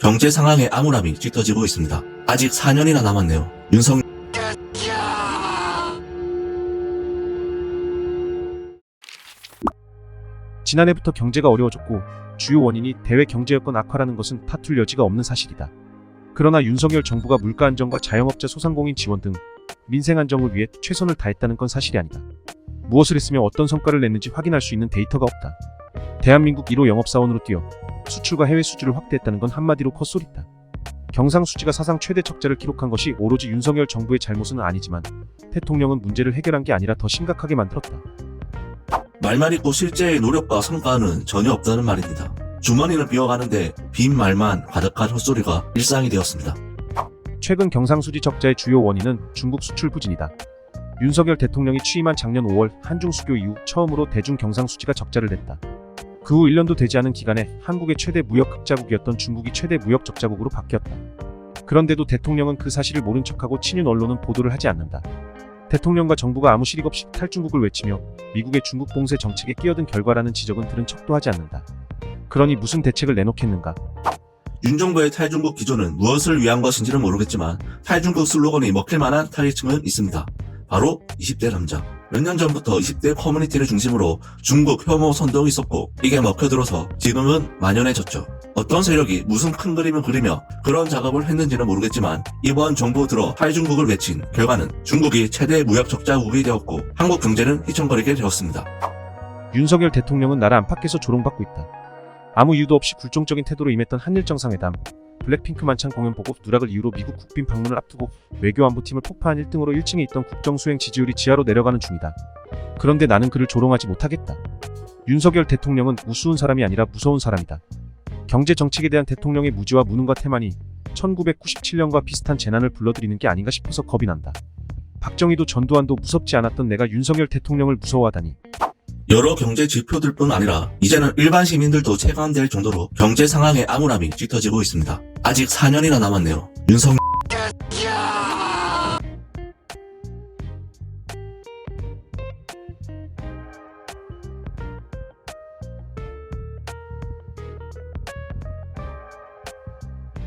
경제 상황에 암울함이 짙어지고 있습니다. 아직 4년이나 남았네요. 지난해부터 경제가 어려워졌고 주요 원인이 대외 경제 여건 악화라는 것은 다툴 여지가 없는 사실이다. 그러나 윤석열 정부가 물가 안정과 자영업자 소상공인 지원 등 민생 안정을 위해 최선을 다했다는 건 사실이 아니다. 무엇을 했으며 어떤 성과를 냈는지 확인할 수 있는 데이터가 없다. 대한민국 1호 영업사원으로 뛰어 수출과 해외 수주를 확대했다는 건 한마디로 헛소리다. 경상수지가 사상 최대 적자를 기록한 것이 오로지 윤석열 정부의 잘못은 아니지만 대통령은 문제를 해결한 게 아니라 더 심각하게 만들었다. 말만 있고 실제의 노력과 성과는 전혀 없다는 말입니다. 주머니는 비어가는데 빈 말만 가득한 헛소리가 일상이 되었습니다. 최근 경상수지 적자의 주요 원인은 중국 수출 부진이다. 윤석열 대통령이 취임한 작년 5월 한중 수교 이후 처음으로 대중 경상수지가 적자를 냈다. 그 후 1년도 되지 않은 기간에 한국의 최대 무역 흑자국이었던 중국이 최대 무역 적자국으로 바뀌었다. 그런데도 대통령은 그 사실을 모른 척하고 친윤 언론은 보도를 하지 않는다. 대통령과 정부가 아무 실익 없이 탈중국을 외치며 미국의 중국 봉쇄 정책에 끼어든 결과라는 지적은 들은 척도 하지 않는다. 그러니 무슨 대책을 내놓겠는가? 윤 정부의 탈중국 기조는 무엇을 위한 것인지는 모르겠지만 탈중국 슬로건이 먹힐 만한 타깃층은 있습니다. 바로 20대 남자. 몇 년 전부터 20대 커뮤니티를 중심으로 중국 혐오 선동이 있었고 이게 먹혀들어서 지금은 만연해졌죠. 어떤 세력이 무슨 큰 그림을 그리며 그런 작업을 했는지는 모르겠지만 이번 정부 들어 탈중국을 외친 결과는 중국이 최대 무역 적자국이 되었고 한국 경제는 휘청거리게 되었습니다. 윤석열 대통령은 나라 안팎에서 조롱받고 있다. 아무 이유도 없이 굴종적인 태도로 임했던 한일 정상회담, 블랙핑크 만찬 공연 보고 누락을 이유로 미국 국빈 방문을 앞두고 외교안보팀을 폭파한 1등으로 1층에 있던 국정수행 지지율이 지하로 내려가는 중이다. 그런데 나는 그를 조롱하지 못하겠다. 윤석열 대통령은 우스운 사람이 아니라 무서운 사람이다. 경제 정책에 대한 대통령의 무지와 무능과 태만이 1997년과 비슷한 재난을 불러들이는 게 아닌가 싶어서 겁이 난다. 박정희도 전두환도 무섭지 않았던 내가 윤석열 대통령을 무서워하다니. 여러 경제 지표들뿐 아니라 이제는 일반 시민들도 체감될 정도로 경제 상황의 암울함이 짙어지고 있습니다. 아직 4년이나 남았네요. 윤석열